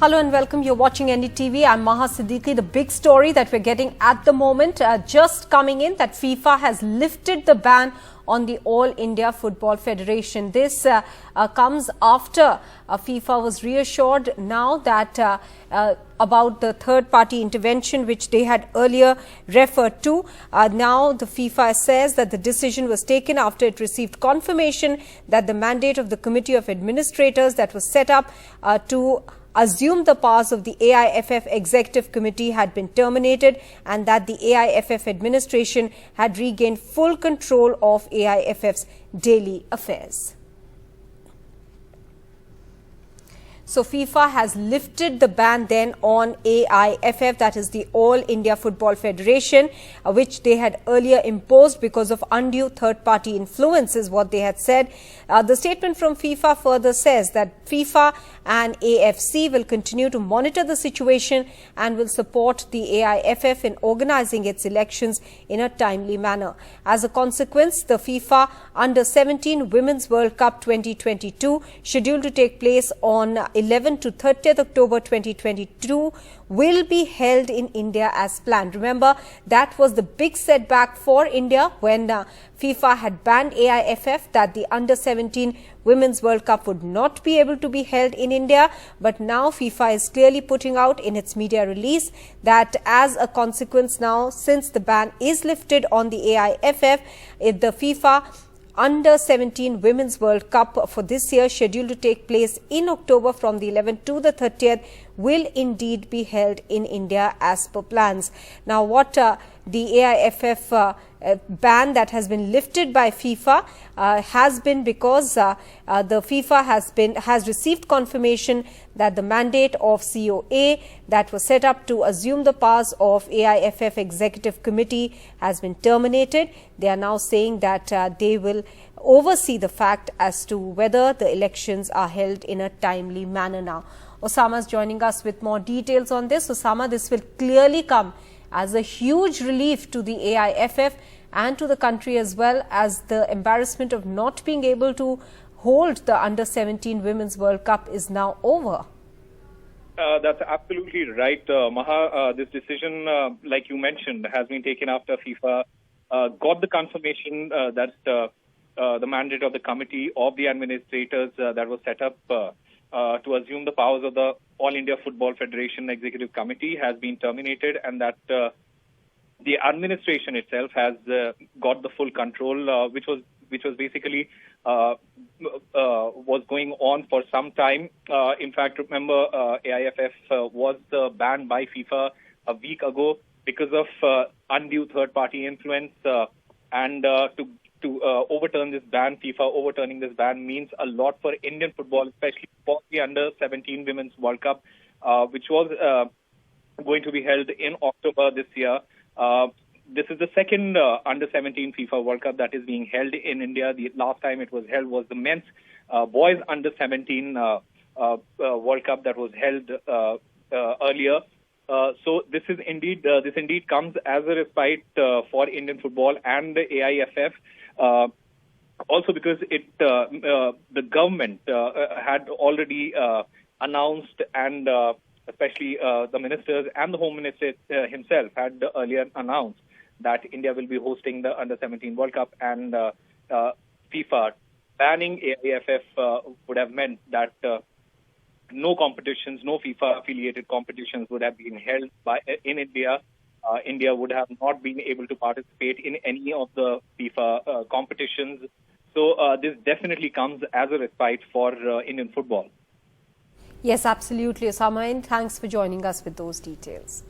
Hello and welcome. You're watching NDTV. I'm Maha Siddiqui. The big story that we're getting at the moment, just coming in, that FIFA has lifted the ban on the All India Football Federation. This comes after FIFA was reassured now that about the third-party intervention which they had earlier referred to. Now the FIFA says that the decision was taken after it received confirmation that the mandate of the Committee of Administrators that was set up to assumed the powers of the AIFF Executive Committee had been terminated and that the AIFF administration had regained full control of AIFF's daily affairs. So FIFA has lifted the ban then on AIFF, that is the All India Football Federation, which they had earlier imposed because of undue third-party influence, is what they had said. The statement from FIFA further says that FIFA and AFC will continue to monitor the situation and will support the AIFF in organizing its elections in a timely manner. As a consequence, the FIFA Under-17 Women's World Cup 2022, scheduled to take place on 11 to 30th October 2022, will be held in India as planned. Remember, that was the big setback for India when FIFA had banned AIFF, that the Under-17 Women's World Cup would not be able to be held in India. But now FIFA is clearly putting out in its media release that as a consequence now, since the ban is lifted on the AIFF, the FIFA Under-17 Women's World Cup for this year, scheduled to take place in October from the 11th to the 30th, will indeed be held in India as per plans. Now, what the AIFF ban that has been lifted by FIFA has been because the FIFA has received confirmation that the mandate of COA that was set up to assume the powers of AIFF Executive Committee has been terminated. They are now saying that they will oversee the fact as to whether the elections are held in a timely manner now. Osama is joining us with more details on this. Osama, this will clearly come as a huge relief to the AIFF and to the country, as well as the embarrassment of not being able to hold the Under-17 Women's World Cup is now over. That's absolutely right, Maha. This decision, like you mentioned, has been taken after FIFA got the confirmation that the mandate of the Committee of the Administrators that was set up to assume the powers of the All India Football Federation Executive Committee has been terminated, and that the administration itself has got the full control, which was basically was going on for some time. In fact, remember, AIFF was banned by FIFA a week ago because of undue third-party influence, and to overturn this ban, FIFA overturning this ban means a lot for Indian football, especially for the Under-17 Women's World Cup, which was going to be held in October this year. This is the second Under-17 FIFA World Cup that is being held in India. The last time it was held was the men's boys Under-17 World Cup that was held earlier. So this indeed comes as a respite for Indian football and the AIFF. Also because the government had already announced, and especially the ministers and the Home Minister himself had earlier announced that India will be hosting the Under-17 World Cup, and FIFA banning AIFF would have meant that no competitions, no FIFA-affiliated competitions would have been held in India. India would have not been able to participate in any of the FIFA competitions. So this definitely comes as a respite for Indian football. Yes, absolutely, Osama, and thanks for joining us with those details.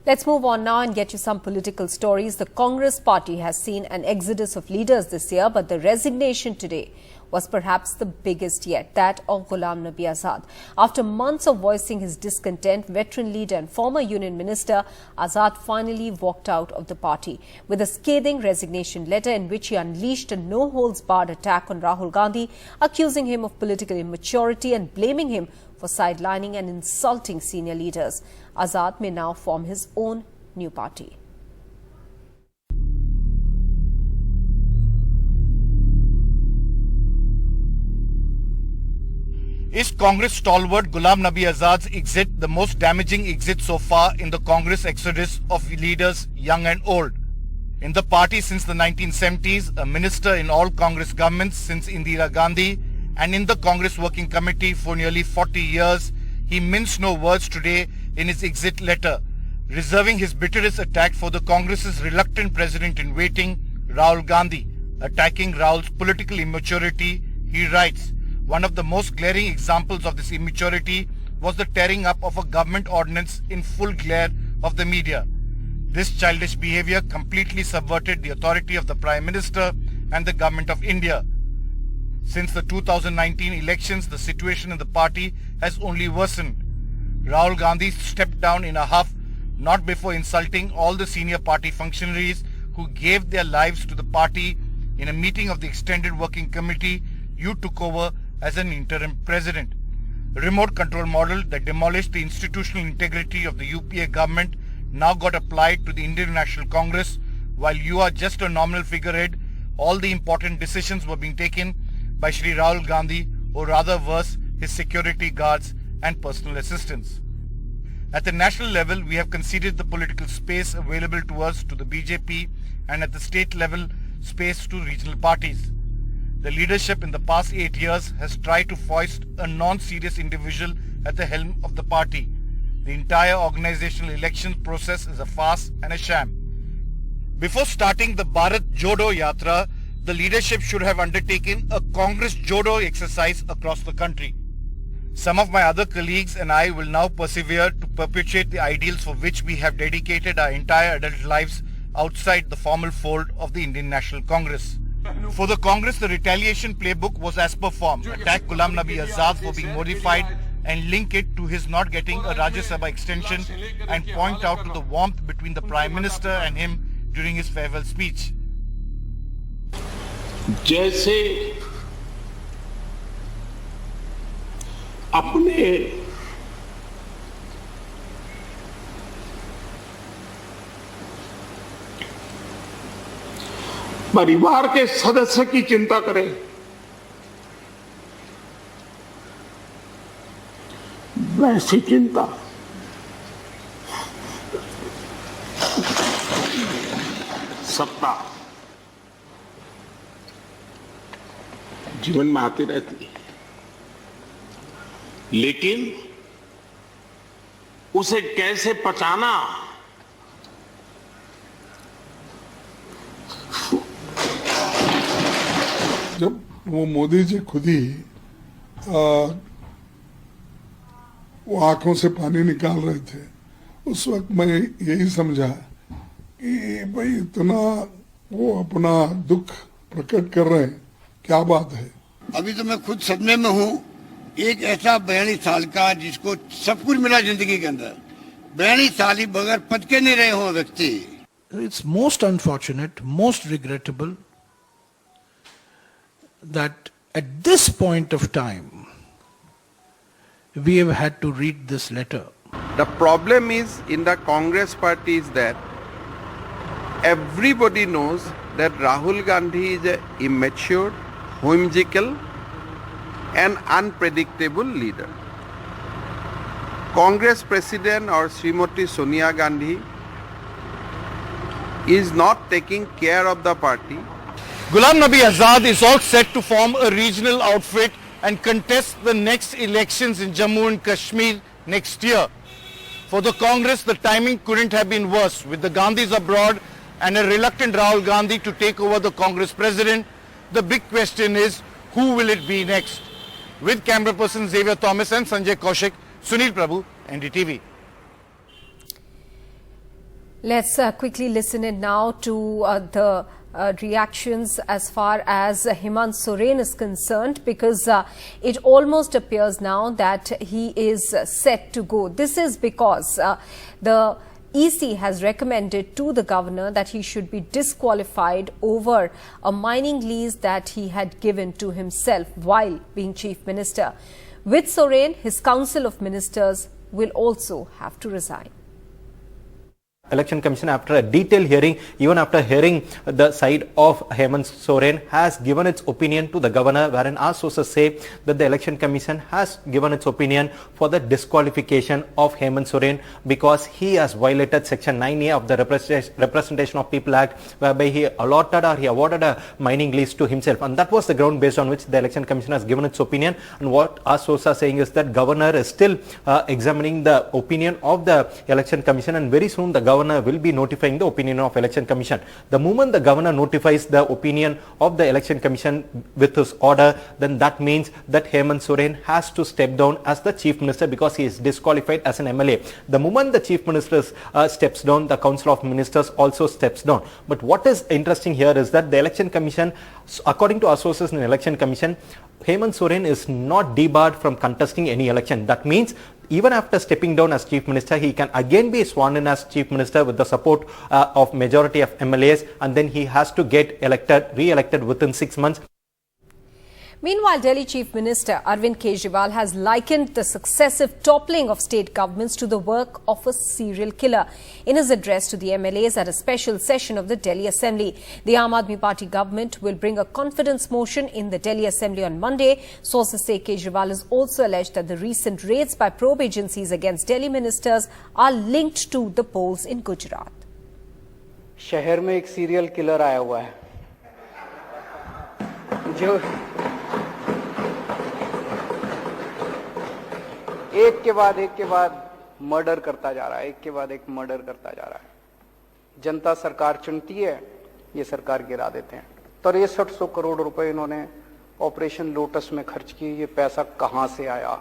Let's move on now and get you some political stories. The Congress party has seen an exodus of leaders this year, but the resignation today was perhaps the biggest yet, that of Ghulam Nabi Azad. After months of voicing his discontent, veteran leader and former union minister Azad finally walked out of the party with a scathing resignation letter in which he unleashed a no-holds-barred attack on Rahul Gandhi, accusing him of political immaturity and blaming him for sidelining and insulting senior leaders. Azad may now form his own new party. Is Congress stalwart Ghulam Nabi Azad's exit the most damaging exit so far in the Congress exodus of leaders young and old? In the party since the 1970s, a minister in all Congress governments since Indira Gandhi, and in the Congress Working Committee for nearly 40 years, he minced no words today in his exit letter, reserving his bitterest attack for the Congress's reluctant president-in-waiting, Rahul Gandhi. Attacking Rahul's political immaturity, he writes, "One of the most glaring examples of this immaturity was the tearing up of a government ordinance in full glare of the media. This childish behavior completely subverted the authority of the Prime Minister and the Government of India. Since the 2019 elections, the situation in the party has only worsened. Rahul Gandhi stepped down in a huff, not before insulting all the senior party functionaries who gave their lives to the party. In a meeting of the Extended Working Committee, you took over as an interim president. A remote control model that demolished the institutional integrity of the UPA government now got applied to the Indian National Congress. While you are just a nominal figurehead, all the important decisions were being taken by Shri Rahul Gandhi, or rather worse, his security guards and personal assistants. At the national level, we have conceded the political space available to us to the BJP, and at the state level, space to regional parties. The leadership in the past 8 years has tried to foist a non-serious individual at the helm of the party. The entire organizational election process is a farce and a sham. Before starting the Bharat Jodo Yatra, the leadership should have undertaken a Congress Jodo exercise across the country. Some of my other colleagues and I will now persevere to perpetuate the ideals for which we have dedicated our entire adult lives outside the formal fold of the Indian National Congress. For the Congress, the retaliation playbook was as per form. Attack Ghulam Nabi Azad for being modified and link it to his not getting a Rajya Sabha extension, and point out to the warmth between the Prime Minister and him during his farewell speech. जैसे अपने परिवार के सदस्य की चिंता करें, वैसी चिंता सत्ता जीवन में आती रहती है, लेकिन उसे कैसे पचाना, जब वो मोदी जी खुद ही वो आंखों से पानी निकाल रहे थे, उस वक्त मैं यही समझा कि भाई इतना वो अपना दुख प्रकट कर रहे हैं, क्या बात है। अभी तो मैं खुद सदमे में हूँ। एक ऐसा 42 साल का जिसको सब कुछ मिला जिंदगी के अंदर, 42 साल ही बगैर पद के नहीं रहे हो व्यक्ति। It's most unfortunate, most regrettable that at this point of time we have had to read this letter. The problem is in the Congress party is that everybody knows that Rahul Gandhi is an immature, whimsical and unpredictable leader. Congress President or Srimati Sonia Gandhi is not taking care of the party. Ghulam Nabi Azad is all set to form a regional outfit and contest the next elections in Jammu and Kashmir next year. For the Congress, the timing couldn't have been worse, with the Gandhis abroad and a reluctant Rahul Gandhi to take over the Congress president. The big question is, who will it be next? With camera person Xavier Thomas and Sanjay Kaushik, Sunil Prabhu, NDTV. Let's quickly listen in now to the reactions as far as Hemant Soren is concerned, because it almost appears now that he is set to go. This is because the EC has recommended to the governor that he should be disqualified over a mining lease that he had given to himself while being chief minister. With Soren, his council of ministers will also have to resign. Election Commission, after a detailed hearing, even after hearing the side of Hemant Soren, has given its opinion to the governor, wherein our sources say that the Election Commission has given its opinion for the disqualification of Hemant Soren because he has violated Section 9A of the Representation of People Act, whereby he allotted or he awarded a mining lease to himself, and that was the ground based on which the Election Commission has given its opinion. And what our sources are saying is that governor is still examining the opinion of the Election Commission, and very soon the governor will be notifying the opinion of Election Commission. The moment the governor notifies the opinion of the Election Commission with his order, then that means that Hemant Soren has to step down as the Chief Minister because he is disqualified as an MLA. The moment the Chief Minister steps down, the Council of Ministers also steps down. But what is interesting here is that the Election Commission, according to our sources in the Election Commission, Hemant Soren is not debarred from contesting any election. That means even after stepping down as Chief Minister, he can again be sworn in as Chief Minister with the support of majority of MLAs, and then he has to get re-elected within 6 months. Meanwhile, Delhi Chief Minister Arvind Kejriwal has likened the successive toppling of state governments to the work of a serial killer. In his address to the MLAs at a special session of the Delhi Assembly, the Aam Aadmi Party government will bring a confidence motion in the Delhi Assembly on Monday. Sources say Kejriwal has also alleged that the recent raids by probe agencies against Delhi ministers are linked to the polls in Gujarat. शहर में एक serial killer आया हुआ है जो एक के बाद मर्डर करता जा रहा है, एक के बाद एक मर्डर करता जा रहा है। जनता सरकार चुनती है, ये सरकार गिरा देते हैं। 6300 करोड़ रुपए इन्होंने ऑपरेशन लोटस में खर्च किए, ये पैसा कहां से आया?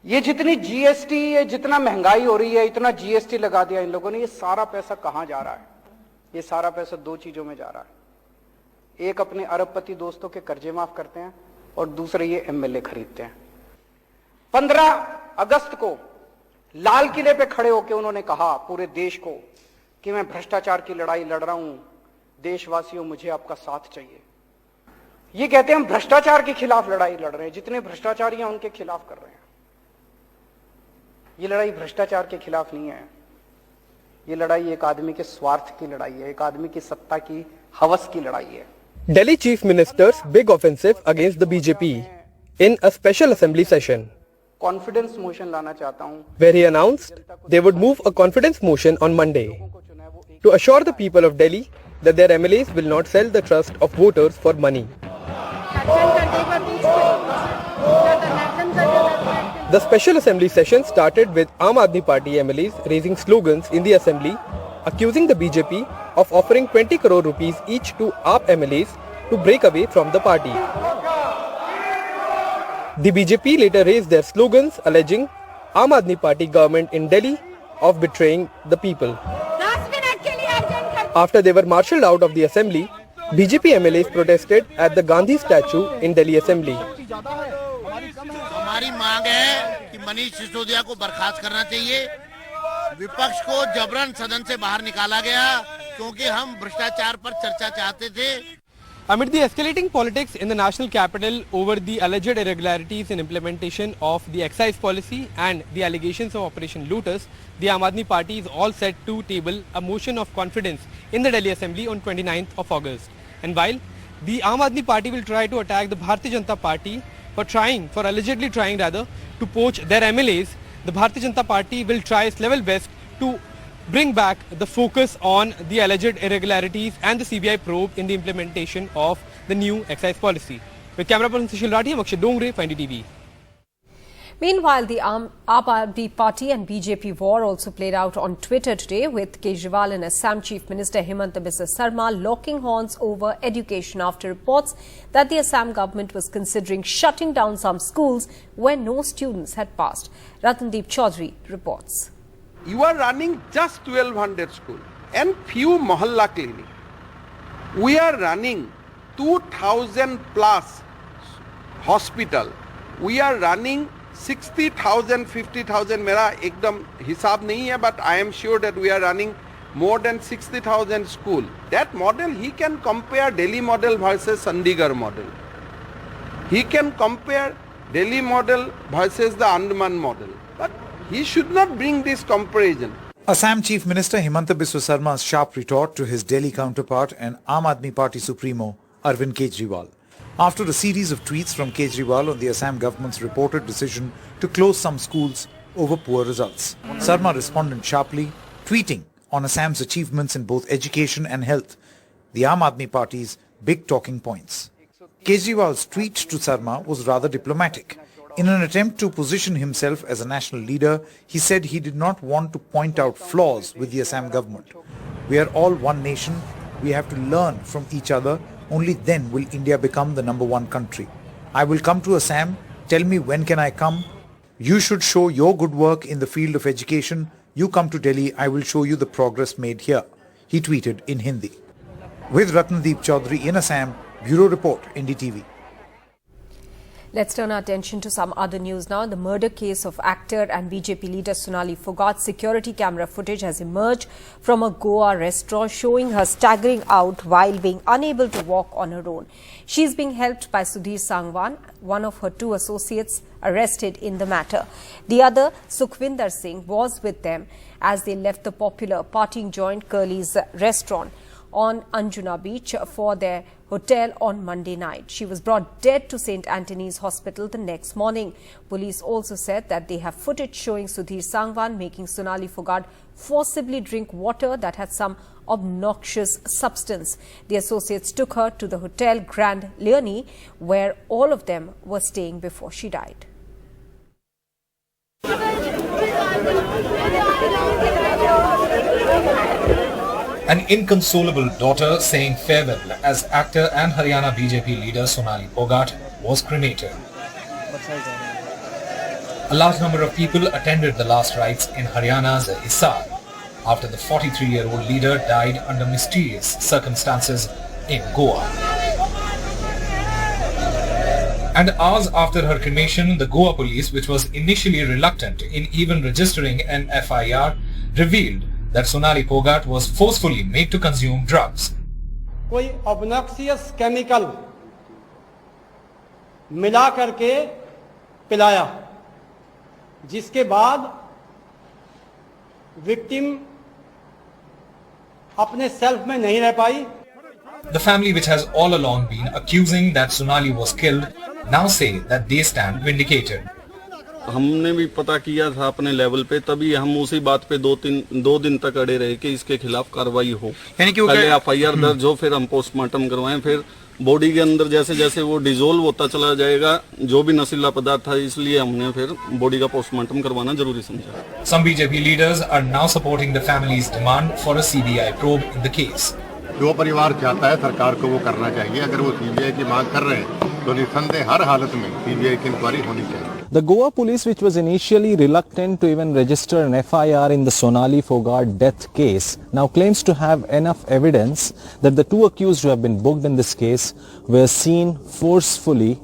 ये जितनी जीएसटी, ये जितना महंगाई हो रही है, इतना जीएसटी लगा दिया इन लोगों ने, ये सारा पैसा कहां जा रहा है? ये सारा पैसा दो चीजों में जा रहा है। एक अपने अरबपति दोस्तों के कर्जे माफ करते हैं और दूसरे ये एमएलए खरीदते हैं। 15 अगस्त को लाल किले पे खड़े होकर उन्होंने कहा पूरे देश को कि मैं भ्रष्टाचार की लड़ाई लड़ रहा हूं, देशवासियों मुझे आपका साथ चाहिए। ये कहते हैं हम भ्रष्टाचार के खिलाफ लड़ाई लड़ रहे हैं, जितने भ्रष्टाचारी हैं उनके खिलाफ कर रहे हैं। ये लड़ाई भ्रष्टाचार के खिलाफ नहीं है, ये लड़ाई एक आदमी के स्वार्थ की लड़ाई है, एक आदमी की सत्ता की हवस की लड़ाई है। Delhi Chief Minister's big offensive against the BJP in a special assembly session, confidence motion लाना चाहता हूं, where he announced they would move a confidence motion on Monday to assure the people of Delhi that their MLAs will not sell the trust of voters for money. The special assembly session started with Aam Aadmi Party MLAs raising slogans in the assembly accusing the BJP of offering 20 crore rupees each to AAP MLAs to break away from the party. The BJP later raised their slogans alleging Aam Aadmi Party government in Delhi of betraying the people. After they were marshalled out of the assembly, BJP MLAs protested at the Gandhis statue in Delhi Assembly. हमारी मांग है कि मनीष सिसोदिया को बर्खास्त करना चाहिए। विपक्ष को जबरन सदन से बाहर निकाला गया क्योंकि हम भ्रष्टाचार पर चर्चा चाहते थे। Amid the escalating politics in the national capital over the alleged irregularities in implementation of the excise policy and the allegations of Operation Lotus, the Aam Aadmi Party is all set to table a motion of confidence in the Delhi Assembly on 29th of August. And while the Aam Aadmi Party will try to attack the Bharatiya Janata Party for allegedly trying to poach their MLAs, the Bharatiya Janata Party will try its level best to bring back the focus on the alleged irregularities and the CBI probe in the implementation of the new excise policy. With camera person Sushil Rathi, I'm Akshay Dongre for NDTV. Meanwhile, the Aam Aadmi Party and BJP war also played out on Twitter today, with Kejriwal and Assam Chief Minister Himanta Biswa Sarma locking horns over education after reports that the Assam government was considering shutting down some schools where no students had passed. Ratandeep Chaudhary reports. You are running just 1200 schools and few mohalla clinics. We are running 2000 plus hospital. We are running 60,000, 50,000. मेरा एकदम हिसाब नहीं है, but I am sure that we are running more than 60,000 school. That model he can compare Delhi model versus Chandigarh model. He can compare Delhi model versus the Andaman model. But he should not bring this comparison. Assam Chief Minister Himanta Biswa Sarma's sharp retort to his Delhi counterpart and Aam Aadmi Party Supremo Arvind Kejriwal. After a series of tweets from Kejriwal on the Assam government's reported decision to close some schools over poor results, Sarma responded sharply, tweeting on Assam's achievements in both education and health, the Aam Aadmi Party's big talking points. Kejriwal's tweet to Sarma was rather diplomatic. In an attempt to position himself as a national leader, he said he did not want to point out flaws with the Assam government. We are all one nation. We have to learn from each other. Only then will India become the #1 country. I will come to Assam. Tell me when can I come? You should show your good work in the field of education. You come to Delhi, I will show you the progress made here. He tweeted in Hindi. With Ratnadeep Chaudhary in Assam, Bureau Report, NDTV. Let's turn our attention to some other news now. The murder case of actor and BJP leader Sonali Phogat's security camera footage has emerged from a Goa restaurant showing her staggering out while being unable to walk on her own. She is being helped by Sudhir Sangwan, one of her 2 associates arrested in the matter. The other, Sukhvinder Singh, was with them as they left the popular partying joint Curly's restaurant on Anjuna Beach for their hotel on Monday night. She was brought dead to St. Anthony's Hospital the next morning. Police also said that they have footage showing Sudhir Sangwan making Sonali Phogat forcibly drink water that had some obnoxious substance. The associates took her to the Hotel Grand Leonie, where all of them were staying before she died. An inconsolable daughter saying farewell as actor and Haryana BJP leader Sonali Phogat was cremated. A large number of people attended the last rites in Haryana's Hisar after the 43-year-old leader died under mysterious circumstances in Goa. And hours after her cremation, the Goa police, which was initially reluctant in even registering an FIR, revealed that Sonali Phogat was forcefully made to consume drugs. कोई obnoxious chemical मिला करके पिलाया, जिसके बाद victim अपने self में नहीं रह पाई. The family, which has all along been accusing that Sonali was killed, now say that they stand vindicated. हमने भी पता किया था अपने लेवल पे, तभी हम उसी बात पे 2 दिन तक अड़े रहे कि इसके खिलाफ कार्रवाई हो, पहले FIR दर्ज हो, फिर हम पोस्टमार्टम करवाएं, फिर बॉडी के अंदर जैसे जैसे वो डिसोल्व होता चला जाएगा जो भी नशीला पदार्थ था, इसलिए हमने फिर बॉडी का पोस्टमार्टम करवाना जरूरी समझा. Some BJP leaders are now supporting the family's demand for a CBI probe in the case. जो परिवार चाहता है सरकार को वो करना चाहिए. अगर वो CBI की मांग कर रहे हैं तो निसंदेह हर हालत में CBI की इंक्वायरी होनी चाहिए. The Goa police, which was initially reluctant to even register an FIR in the Sonali Phogat death case, now claims to have enough evidence that the 2 accused who have been booked in this case were seen forcefully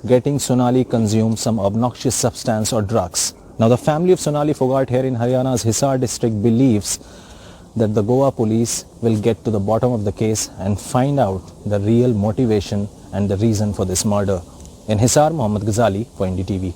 getting Sonali consume some obnoxious substance or drugs. Now the family of Sonali Phogat here in Haryana's Hisar district believes that the Goa police will get to the bottom of the case and find out the real motivation and the reason for this murder. In Hisar, Mohammad Ghazali for NDTV.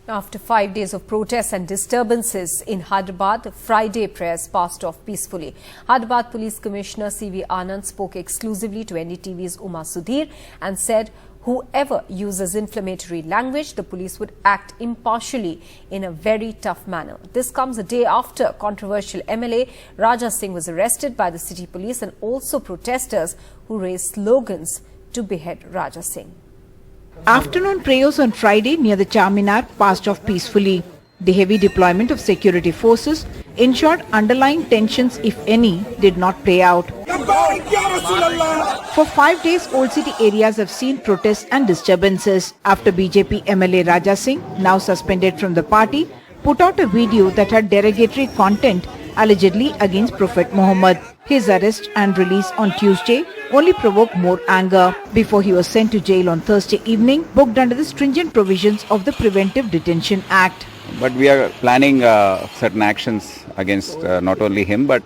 After 5 days of protests and disturbances in Hyderabad, Friday prayers passed off peacefully. Hyderabad Police Commissioner C.V. Anand spoke exclusively to NDTV's Uma Sudhir and said whoever uses inflammatory language, the police would act impartially in a very tough manner. This comes a day after controversial MLA Raja Singh was arrested by the city police and also protesters who raised slogans to behead Raja Singh. Afternoon prayers on Friday near the Charminar passed off peacefully. The heavy deployment of security forces ensured underlying tensions, if any, did not play out. For 5 days, old city areas have seen protests and disturbances after BJP MLA Raja Singh, now suspended from the party, put out a video that had derogatory content allegedly against Prophet Muhammad. His arrest and release on Tuesday only provoked more anger before he was sent to jail on Thursday evening, booked under the stringent provisions of the Preventive Detention Act. But we are planning certain actions against not only him but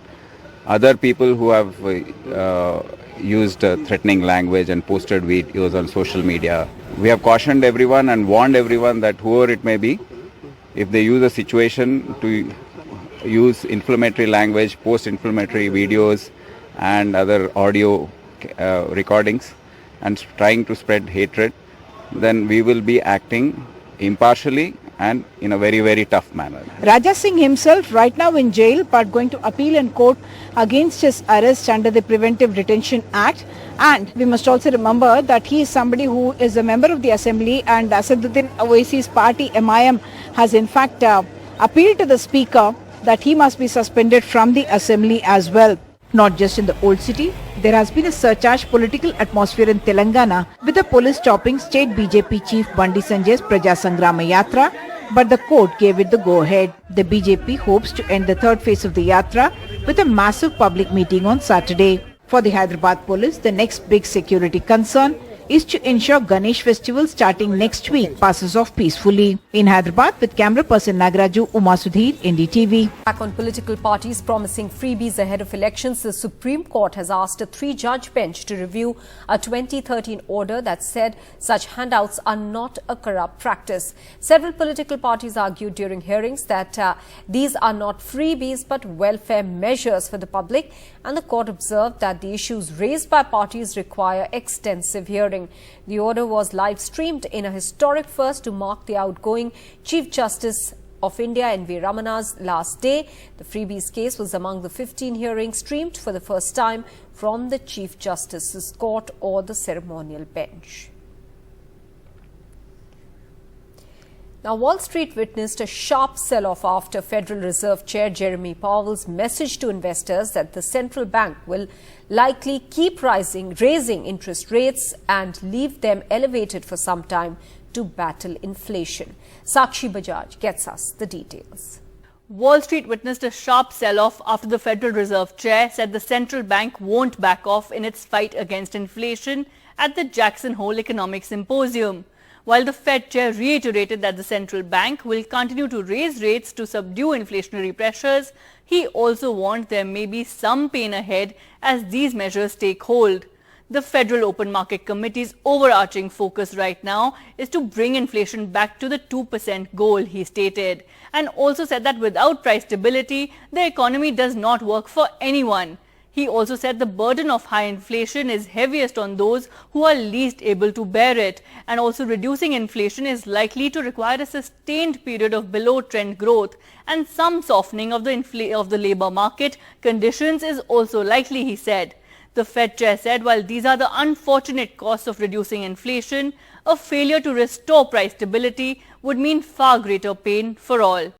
other people who have used threatening language and posted videos on social media. We have cautioned everyone and warned everyone that whoever it may be, if they use a situation to use inflammatory language, post inflammatory videos and other audio recordings and trying to spread hatred, then we will be acting impartially and in a very, very tough manner. Raja Singh himself right now in jail, but going to appeal in court against his arrest under the Preventive Detention Act. And we must also remember that he is somebody who is a member of the assembly, and Asaduddin Owaisi's party MIM has in fact appealed to the speaker that he must be suspended from the assembly as well. Not just in the old city, there has been a surcharged political atmosphere in Telangana with the police stopping state BJP chief Bandi Sanjay's Praja Sangrama Yatra, but the court gave it the go-ahead. The BJP hopes to end the third phase of the Yatra with a massive public meeting on Saturday. For the Hyderabad police, the next big security concern is to ensure Ganesh festival starting next week passes off peacefully. In Hyderabad, with camera person Nagaraju, Uma Sudhir, NDTV. Back on political parties promising freebies ahead of elections, the Supreme Court has asked a 3-judge bench to review a 2013 order that said such handouts are not a corrupt practice. Several political parties argued during hearings that these are not freebies but welfare measures for the public, and the court observed that the issues raised by parties require extensive hearing. The order was live streamed in a historic first to mark the outgoing Chief Justice of India NV Ramana's last day. The freebies case was among the 15 hearings streamed for the first time from the Chief Justice's court or the ceremonial bench. Now, Wall Street witnessed a sharp sell-off after Federal Reserve Chair Jeremy Powell's message to investors that the central bank will likely keep raising interest rates and leave them elevated for some time to battle inflation. Sakshi Bajaj gets us the details. Wall Street witnessed a sharp sell-off after the Federal Reserve Chair said the central bank won't back off in its fight against inflation at the Jackson Hole Economic Symposium. While the Fed chair reiterated that the central bank will continue to raise rates to subdue inflationary pressures, he also warned there may be some pain ahead as these measures take hold. The Federal Open Market Committee's overarching focus right now is to bring inflation back to the 2% goal, he stated, and also said that without price stability, the economy does not work for anyone. He also said the burden of high inflation is heaviest on those who are least able to bear it, and also reducing inflation is likely to require a sustained period of below-trend growth, and some softening of the labour market conditions is also likely, he said. The Fed chair said while these are the unfortunate costs of reducing inflation, a failure to restore price stability would mean far greater pain for all.